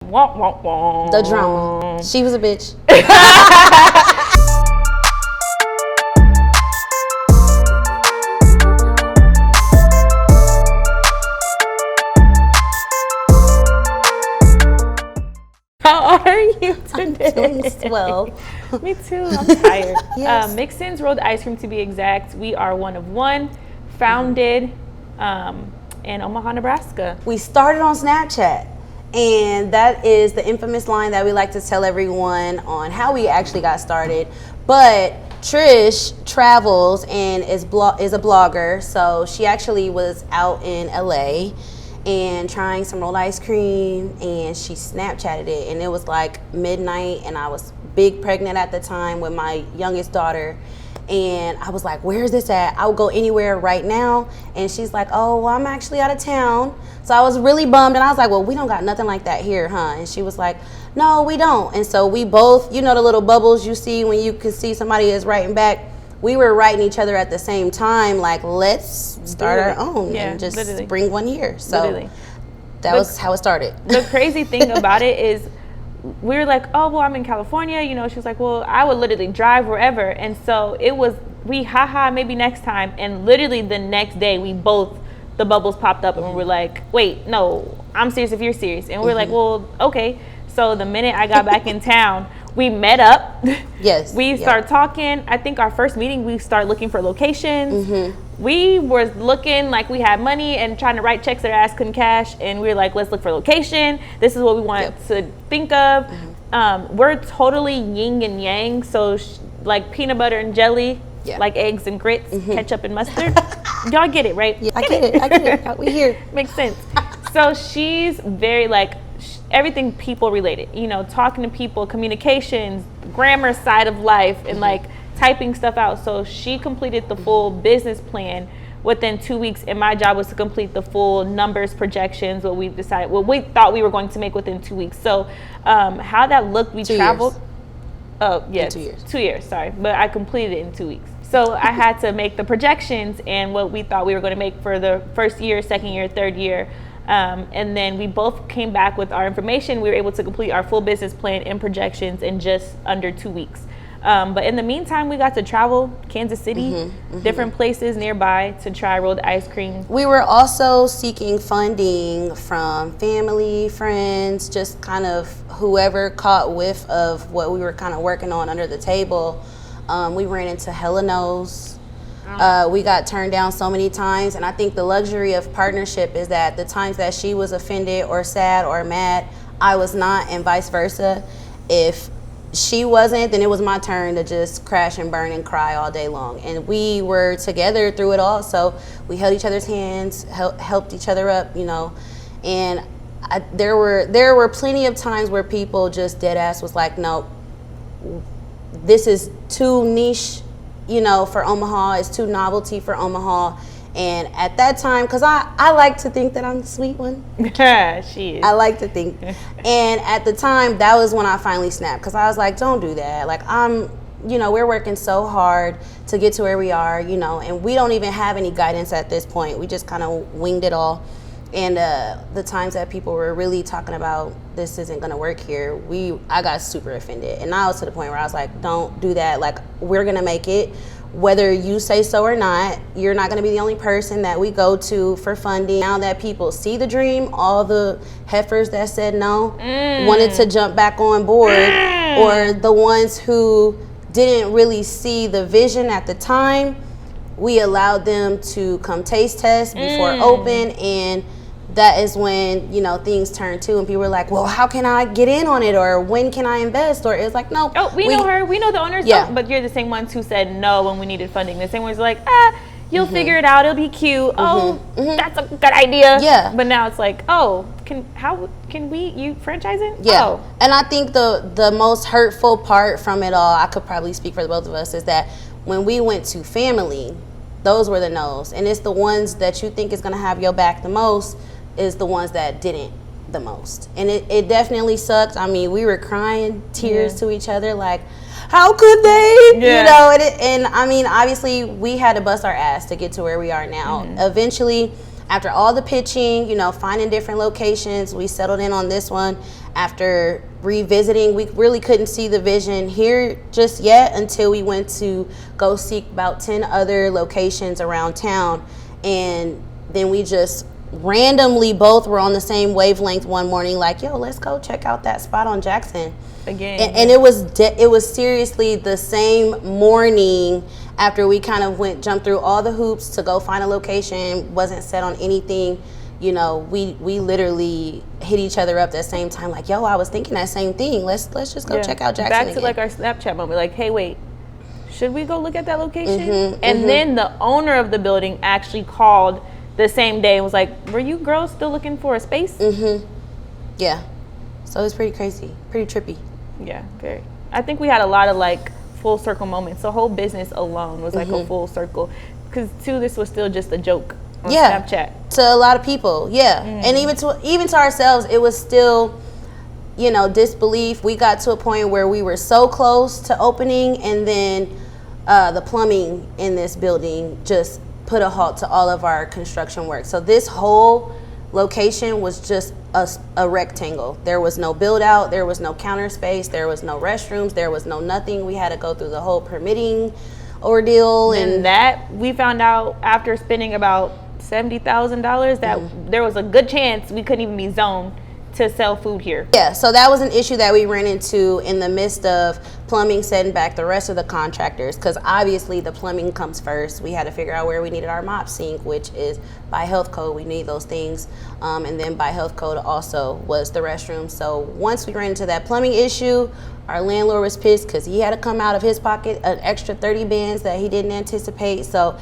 Wah, wah, wah. The drama. She was a bitch. How are you today? I'm doing well. Me too. I'm tired. Yes. Mixins Rolled Ice Cream, to be exact. We are one of one, founded in Omaha, Nebraska. We started on Snapchat, and that is the infamous line that we like to tell everyone on how we actually got started. But Trish travels and is a blogger, so she actually was out in LA and trying some rolled ice cream, and she Snapchatted it, and it was like midnight, and I was big pregnant at the time with my youngest daughter, and I was like, where's this at? I would go anywhere right now. And she's like, oh, well, I'm actually out of town. So I was really bummed, and I was like, well, we don't got nothing like that here, huh? And she was like, no, we don't. And so we both, you know, the little bubbles you see when you can see somebody is writing back, we were writing each other at the same time, like, let's start our own and just bring one here. So that was how it started. The crazy thing about it is we were like, oh, well, I'm in California. You know, she was like, well, I would literally drive wherever. And so it was, maybe next time. And literally the next day, the bubbles popped up, and we were like, wait, no, I'm serious if you're serious. And we were like, well, okay. So the minute I got back in town, we met up. Yes. We started talking. I think our first meeting, we started looking for locations. We were looking like we had money and trying to write checks that our ass couldn't cash. And we were like, let's look for location. This is what we want to think of. We're totally yin and yang. So like peanut butter and jelly, like eggs and grits, ketchup and mustard. Y'all get it, right? Yeah, I get it. We here. Makes sense. So she's very like, everything people related, you know, talking to people, communications, grammar side of life, and like typing stuff out. So she completed the full business plan within 2 weeks, and my job was to complete the full numbers, projections, what we thought we were going to make within 2 weeks. So how that looked, we traveled. Years. Oh, yes. 2 years. 2 years, sorry. But I completed it in 2 weeks. So I had to make the projections and what we thought we were going to make for the first year, second year, third year. And then we both came back with our information. We were able to complete our full business plan and projections in just under 2 weeks. But in the meantime, we got to travel Kansas City, different places nearby to try rolled ice cream. We were also seeking funding from family, friends, just kind of whoever caught whiff of what we were kind of working on under the table. We ran into hella no's. We got turned down so many times, and I think the luxury of partnership is that the times that she was offended or sad or mad, I was not, and vice versa. If she wasn't, then it was my turn to just crash and burn and cry all day long. And we were together through it all, so we held each other's hands, helped each other up, you know. And there were plenty of times where people just dead ass was like, nope, this is too niche, you know, for Omaha. It's too novelty for Omaha. And at that time, because I like to think that I'm the sweet one. She is. I like to think. And at the time, that was when I finally snapped, because I was like, don't do that. Like, we're working so hard to get to where we are, you know, and we don't even have any guidance at this point. We just kind of winged it all. And the times that people were really talking about this isn't going to work here, I got super offended. And I was to the point where I was like, don't do that. Like, we're going to make it. Whether you say so or not, you're not going to be the only person that we go to for funding. Now that people see the dream, all the heifers that said no wanted to jump back on board, or the ones who didn't really see the vision at the time, we allowed them to come taste test before open, and that is when, you know, things turn to, and people were like, well, how can I get in on it, or when can I invest? Or it's like, no. Oh, we know her. We know the owners. Yeah. Oh, but you're the same ones who said no when we needed funding. The same ones like, you'll figure it out. It'll be cute. That's a good idea. Yeah. But now it's like, how can you franchise it? Yeah. Oh. And I think the most hurtful part from it all, I could probably speak for the both of us, is that when we went to family, those were the no's. And it's the ones that you think is going to have your back the most is the ones that didn't the most. And it definitely sucked. I mean, we were crying tears to each other like, how could they? You know, and I mean, obviously we had to bust our ass to get to where we are now. Eventually, after all the pitching, you know, finding different locations, we settled in on this one after revisiting, we really couldn't see the vision here just yet until we went to go seek about 10 other locations around town. And then we just randomly both were on the same wavelength one morning, like, yo, let's go check out that spot on Jackson again. And it was seriously the same morning after we kind of jumped through all the hoops to go find a location, wasn't set on anything. You know, we literally hit each other up at the same time, like, yo, I was thinking that same thing. Let's just go check out Jackson Back to again. like our Snapchat moment, like, hey, wait, should we go look at that location? And then the owner of the building actually called the same day and was like, were you girls still looking for a space? Yeah. So it's pretty crazy, pretty trippy. Yeah, very. I think we had a lot of like full circle moments. The whole business alone was like a full circle, because this was still just a joke on Snapchat to a lot of people. And even to ourselves, it was still, you know, disbelief. We got to a point where we were so close to opening, and then the plumbing in this building just put a halt to all of our construction work. So this whole location was just a rectangle. There was no build out, there was no counter space, there was no restrooms, there was no nothing. We had to go through the whole permitting ordeal, and that we found out after spending about $70,000 that there was a good chance we couldn't even be zoned to sell food here. Yeah, so that was an issue that we ran into in the midst of plumbing setting back the rest of the contractors, because obviously the plumbing comes first. We had to figure out where we needed our mop sink, which is by health code, we need those things. And then by health code also was the restroom. So once we ran into that plumbing issue, our landlord was pissed because he had to come out of his pocket an extra 30 bands that he didn't anticipate. So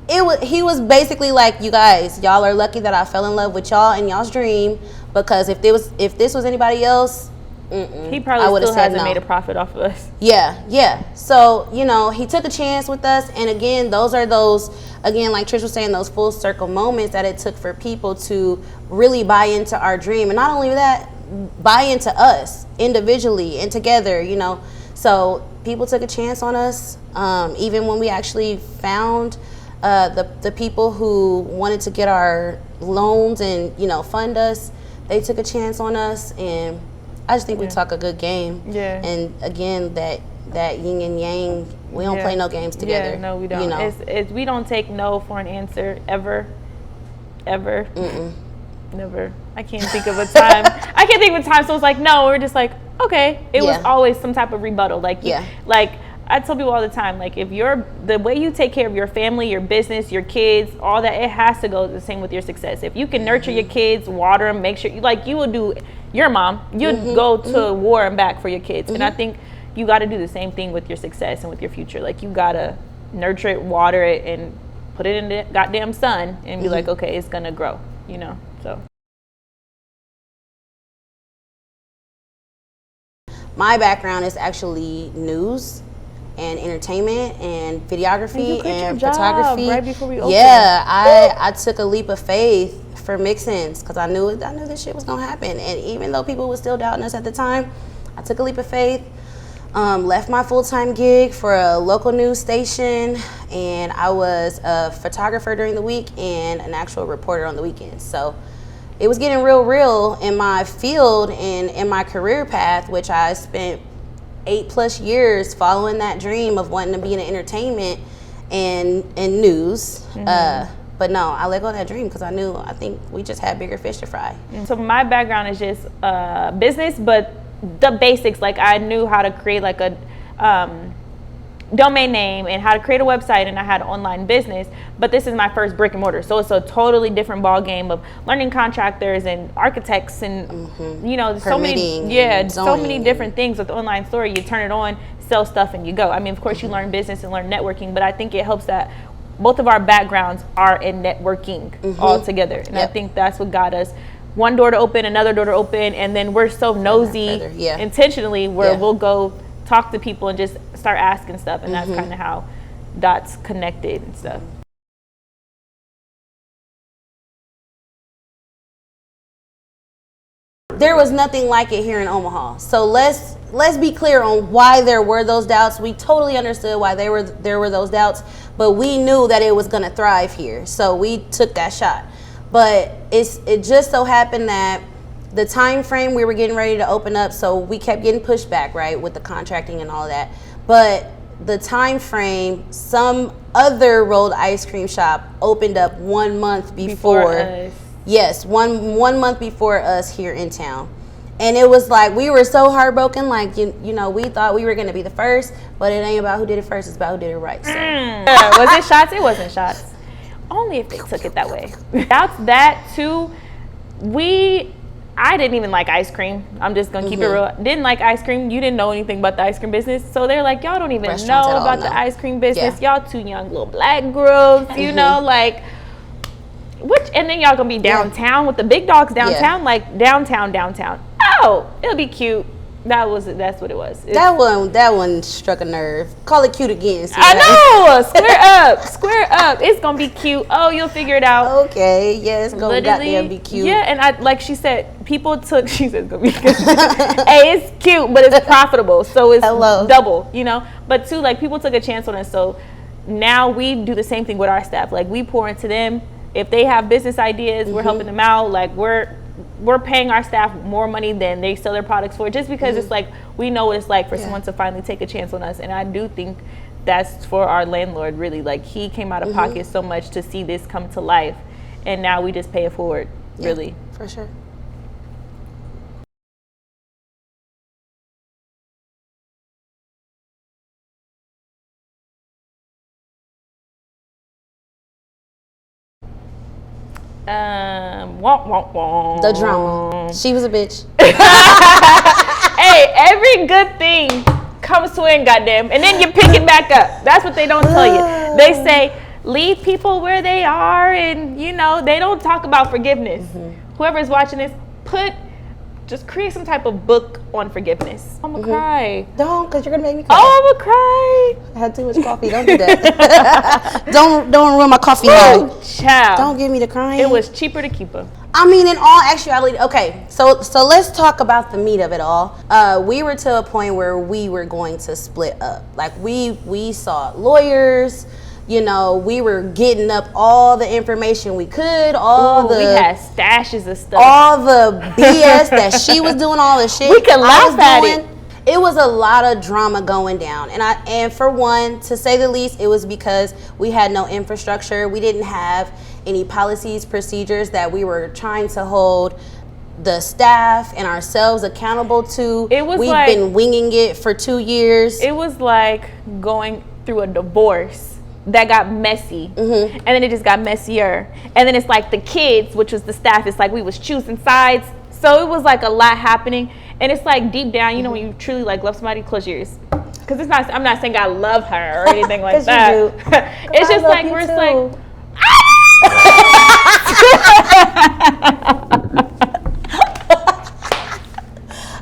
he was basically like, you guys, y'all are lucky that I fell in love with y'all and y'all's dream, because if this was anybody else, he probably still hasn't made a profit off of us. Yeah. So, you know, he took a chance with us. And again, those are like Trish was saying, those full circle moments that it took for people to really buy into our dream. And not only that, buy into us individually and together, you know. So people took a chance on us. Even when we actually found the people who wanted to get our loans and, you know, fund us, they took a chance on us. And I just think we talk a good game. Yeah. And again, that yin and yang, we don't play no games together. Yeah, no, we don't. You know? We don't take no for an answer ever. Never. I can't think of a time. So it's like, no, we're just like, okay. It was always some type of rebuttal. Like, like I tell people all the time, like, if the way you take care of your family, your business, your kids, all that, it has to go the same with your success. If you can nurture your kids, water them, make sure you will do your mom, you'd go to war and back for your kids. And I think you got to do the same thing with your success and with your future. Like, you got to nurture it, water it, and put it in the goddamn sun and be like, okay, it's going to grow, you know, so. My background is actually news and entertainment and videography and photography. Right before we opened. Yeah, I took a leap of faith for mixins because I knew this shit was gonna happen. And even though people were still doubting us at the time, I took a leap of faith. Left my full-time gig for a local news station, and I was a photographer during the week and an actual reporter on the weekends. So it was getting real in my field and in my career path, which I spent 8+ years following that dream of wanting to be in entertainment and news. But no, I let go of that dream because I think we just had bigger fish to fry. So my background is just business, but the basics. Like, I knew how to create like a domain name and how to create a website, and I had an online business, but this is my first brick and mortar. So it's a totally different ball game of learning contractors and architects and, you know, so many different things with the online store. You turn it on, sell stuff, and you go. I mean, of course you learn business and learn networking, but I think it helps that both of our backgrounds are in networking all together. And I think that's what got us one door to open, another door to open, and then we're so nosy intentionally where we'll go talk to people and just start asking stuff, and that's kind of how dots connected and stuff. There was nothing like it here in Omaha. So let's be clear on why there were those doubts. We totally understood why there were those doubts, but we knew that it was going to thrive here. So we took that shot. But it just so happened that the time frame we were getting ready to open up, so we kept getting pushed back, right, with the contracting and all of that. But the time frame, some other rolled ice cream shop opened up 1 month before us. Yes, one month before us here in town. And it was like, we were so heartbroken, like, you know, we thought we were going to be the first, but it ain't about who did it first, it's about who did it right. So. Was it shots? It wasn't shots. Only if they took it that way. That's that too. I didn't even like ice cream. I'm just gonna keep it real. Didn't like ice cream. You didn't know anything about the ice cream business. So they're like, y'all don't even know about the ice cream business. Yeah. Y'all too young little black girls, you know, like and then y'all gonna be downtown with the big dogs downtown, like downtown. Oh, it'll be cute. That's what it was. That one struck a nerve. Call it cute again. I know. Square up. It's gonna be cute. Oh, you'll figure it out. Okay, yeah, it's gonna goddamn be cute. Yeah, and like she said, she said it's gonna be cute. Hey, it's cute, but it's profitable, so it's double, you know. But too, like, people took a chance on us, so now we do the same thing with our staff. Like, we pour into them. If they have business ideas, we're helping them out. Like, we're paying our staff more money than they sell their products for, just because it's like, we know what it's like for someone to finally take a chance on us. And I do think that's for our landlord, really. Like, he came out of pocket so much to see this come to life, and now we just pay it forward, really. For sure. The drama. She was a bitch. Hey, every good thing comes to an end, goddamn, and then you pick it back up. That's what they don't tell you. They say leave people where they are, and you know, they don't talk about forgiveness. Whoever's watching this, just create some type of book on forgiveness. I'm gonna cry. Don't, because you're gonna make me cry. Oh, I'm gonna cry. I had too much coffee. Don't do that. don't ruin my coffee night. Child. Don't give me the crying. It was cheaper to keep her. I mean, in all actuality, okay. So let's talk about the meat of it all. We were to a point where we were going to split up. Like, we sought lawyers. You know, we were getting up all the information we could, we had stashes of stuff. All the BS that she was doing, all the shit we could laugh at it. It was a lot of drama going down. And for one, to say the least, it was because we had no infrastructure. We didn't have any policies, procedures that we were trying to hold the staff and ourselves accountable to. We've been winging it for 2 years. It was like going through a divorce that got messy, and then it just got messier, and then it's like the kids, which was the staff, it's like we was choosing sides, so it was like a lot happening. And it's like, deep down, you know, when you truly like love somebody, close your ears, because it's not, I'm not saying I love her or anything like that. It's just like, we're just like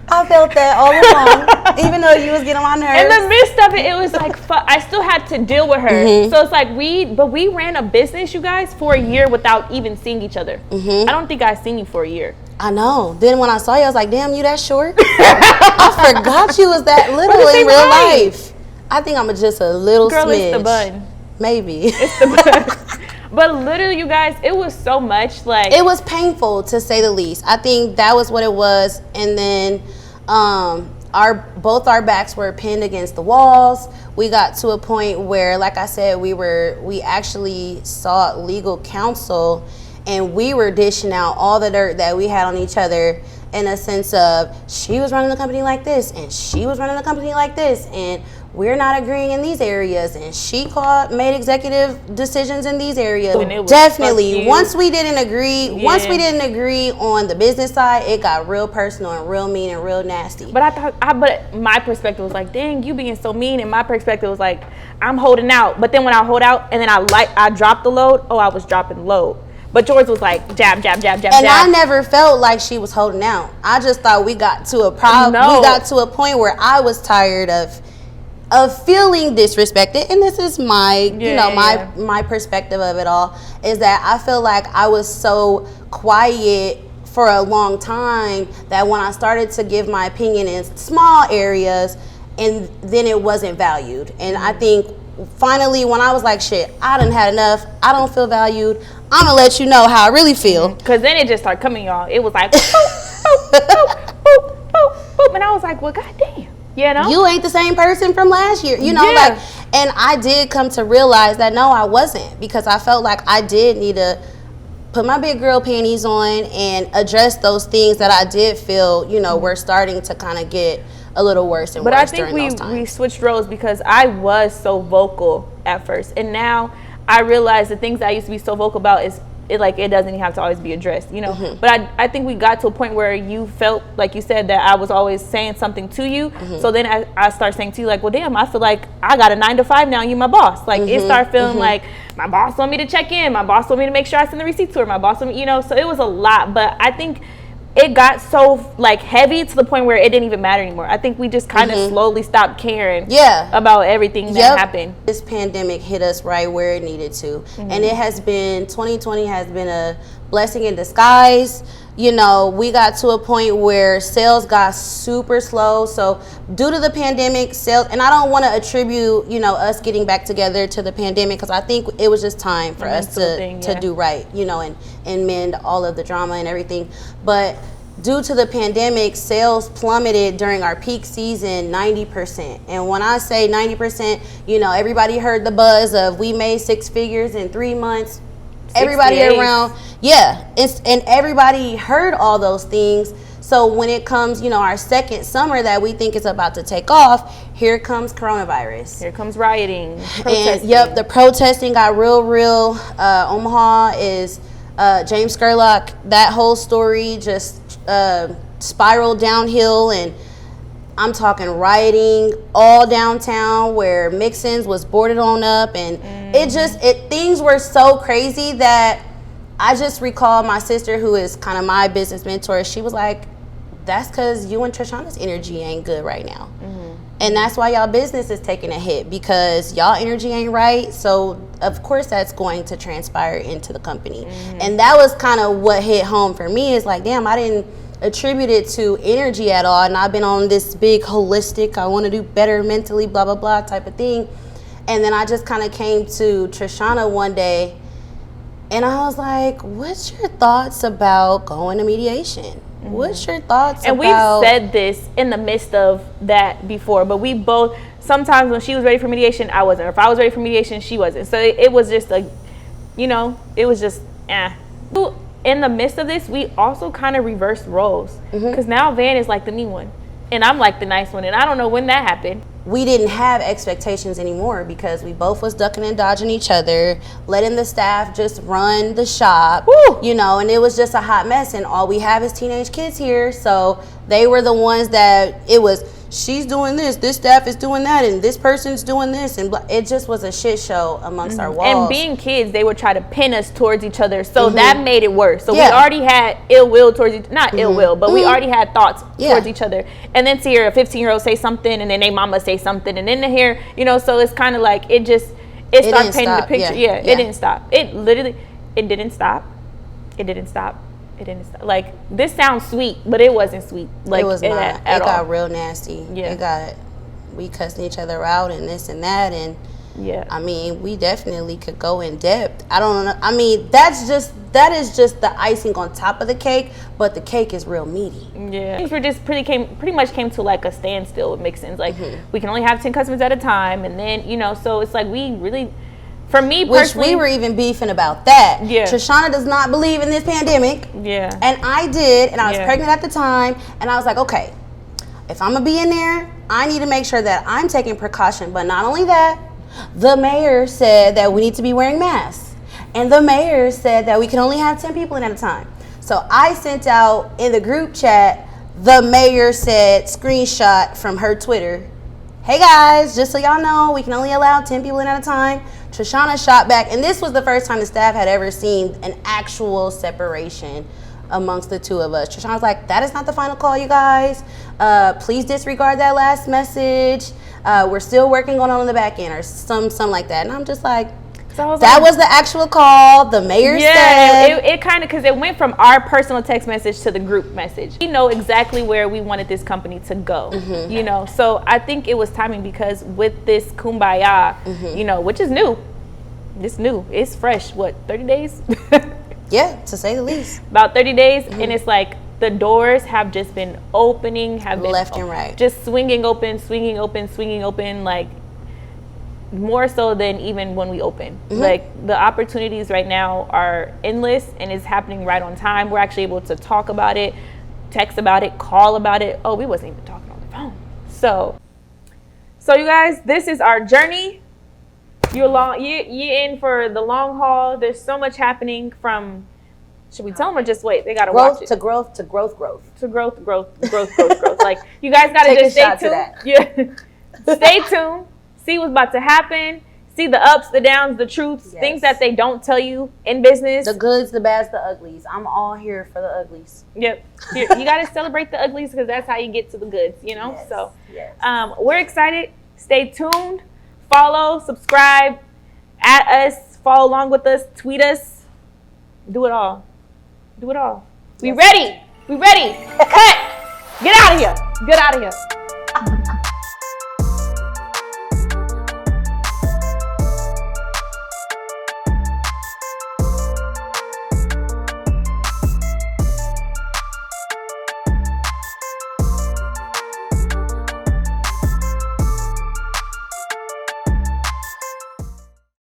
I felt that all along, even though you was getting on my nerves. In the midst of it, it was like, I still had to deal with her. So it's like, we ran a business, you guys, for a year without even seeing each other. I don't think I seen you for a year. I know. Then when I saw you, I was like, damn, you that short? I forgot you was that little in real life. I think I'm just a little Girl, smidge. it's the bun. Maybe. It's the bun. But literally, you guys, it was so much, like, it was painful, to say the least. I think that was what it was. And then both our backs were pinned against the walls. We got to a point where, like I said, we actually sought legal counsel, and we were dishing out all the dirt that we had on each other, in a sense of, she was running the company like this, and she was running the company like this, and we're not agreeing in these areas, and she made executive decisions in these areas. Definitely, once we didn't agree on the business side, it got real personal and real mean and real nasty. But but my perspective was like, dang, you being so mean, and my perspective was like, I'm holding out. But then when I hold out and then I dropped the load, I was dropping the load. But George was like, jab, jab, jab, jab, and jab. I never felt like she was holding out. I just thought we got to a problem. No. We got to a point where I was tired of feeling disrespected, and this is my my perspective of it all, is that I feel like I was so quiet for a long time that when I started to give my opinion in small areas, and then it wasn't valued. And I think finally, when I was like, shit, I done had enough, I don't feel valued, I'm gonna let you know how I really feel. Because then it just started coming, y'all. It was like, boop, boop, boop, boop, boop. And I was like, well, goddamn. You know? You ain't the same person from last year. You know, Yeah. and I did come to realize that no, I wasn't, because I felt like I did need to put my big girl panties on and address those things that I did feel, were starting to kind of get a little worse and But worse I think during those times. we switched roles because I was so vocal at first, and now I realize the things I used to be so vocal about it doesn't even have to always be addressed, Mm-hmm. But I think we got to a point where you felt, like you said, that I was always saying something to you. Mm-hmm. So then I start saying to you, like, well, damn, I feel like I got a 9 to 5 now. You my boss. Like, it started feeling like my boss want me to check in. My boss want me to make sure I send the receipt to her. My boss want me, so it was a lot. But I think it got so like heavy to the point where it didn't even matter anymore. I think we just kind of slowly stopped caring about everything that happened. This pandemic hit us right where it needed to. And 2020 has been a blessing in disguise. We got to a point where sales got super slow. So due to the pandemic, sales, and I don't want to attribute, us getting back together to the pandemic, because I think it was just time for us to do right, and mend all of the drama and everything. But due to the pandemic, sales plummeted during our peak season 90%. And when I say 90%, everybody heard the buzz of we made 6 figures in 3 months. Everybody around, and everybody heard all those things. So when it comes, our second summer that we think is about to take off, here comes coronavirus. Here comes rioting, protesting. And the protesting got real. Omaha is James Scurlock. That whole story just spiraled downhill, and I'm talking rioting all downtown where Mixon's was boarded on up, and things were so crazy that I just recall my sister, who is kind of my business mentor. She was like, that's because you and Trishana's energy ain't good right now. And that's why y'all business is taking a hit, because y'all energy ain't right. So of course that's going to transpire into the company. And that was kind of what hit home for me, is like, damn, I didn't attribute it to energy at all. And I've been on this big holistic, I want to do better mentally, blah, blah, blah type of thing. And then I just kind of came to Trishana one day and I was like, what's your thoughts about going to mediation? What's your thoughts and about... we've said this in the midst of that before, but we both, sometimes when she was ready for mediation, I wasn't. Or if I was ready for mediation, she wasn't. So it was just it was just, In the midst of this, we also kind of reversed roles. Because now Van is like the mean one, and I'm like the nice one, and I don't know when that happened. We didn't have expectations anymore because we both was ducking and dodging each other, letting the staff just run the shop. Woo! And it was just a hot mess, and all we have is teenage kids here. So they were the ones that it was, she's doing this staff is doing that, and this person's doing this, and it just was a shit show amongst our walls. And being kids, they would try to pin us towards each other, so that made it worse. So we already had ill will towards not ill will, but we already had thoughts towards each other. And then to hear a 15-year-old say something, and then their mama say something, and then to hear, so it's kind of like it started painting the picture. It didn't stop. It didn't stop. It didn't stop. Like, this sounds sweet, but it wasn't sweet. Like, it was not. It got real nasty. Yeah. We cussing each other out and this and that, and I mean, we definitely could go in depth. I don't know. I mean, that is just the icing on top of the cake, but the cake is real meaty. Yeah. Things were just pretty much came to like a standstill with Mixins. Like, we can only have 10 customers at a time, and then, so it's like we really... For me personally, which we were even beefing about that. Yeah. Trishana does not believe in this pandemic. Yeah. And I did, and I was pregnant at the time, and I was like, okay, if I'm gonna be in there, I need to make sure that I'm taking precaution. But not only that, the mayor said that we need to be wearing masks. And the mayor said that we can only have 10 people in at a time. So I sent out in the group chat, the mayor said, screenshot from her Twitter, hey guys, just so y'all know, we can only allow 10 people in at a time. Trishana shot back, and this was the first time the staff had ever seen an actual separation amongst the two of us. Trishana was like, that is not the final call, you guys. Please disregard that last message. We're still working on it on the back end, or something like that. And I'm just like, that was the actual call. The mayor said. It kind of, because it went from our personal text message to the group message. We know exactly where we wanted this company to go, So I think it was timing, because with this kumbaya, which is new. It's new. It's fresh. What, 30 days? Yeah, to say the least. About 30 days. And it's like, the doors have just been opening, have been left and right, just swinging open, like more so than even when we open. Like the opportunities right now are endless, and it's happening right on time. We're actually able to talk about it, text about it, call about it. Oh, we wasn't even talking on the phone. So you guys, this is our journey. You're in for the long haul. There's so much happening from, should we tell them or just wait? They gotta watch it. Growth. To growth. Like, you guys gotta just stay tuned. Yeah. Stay tuned. See what's about to happen. See the ups, the downs, the truths, things that they don't tell you in business. The goods, the bads, the uglies. I'm all here for the uglies. Yep. You gotta celebrate the uglies, because that's how you get to the goods, you know? Yes. So we're excited. Stay tuned. Follow, subscribe, at us, follow along with us, tweet us. Do it all. We ready. Cut. Get out of here.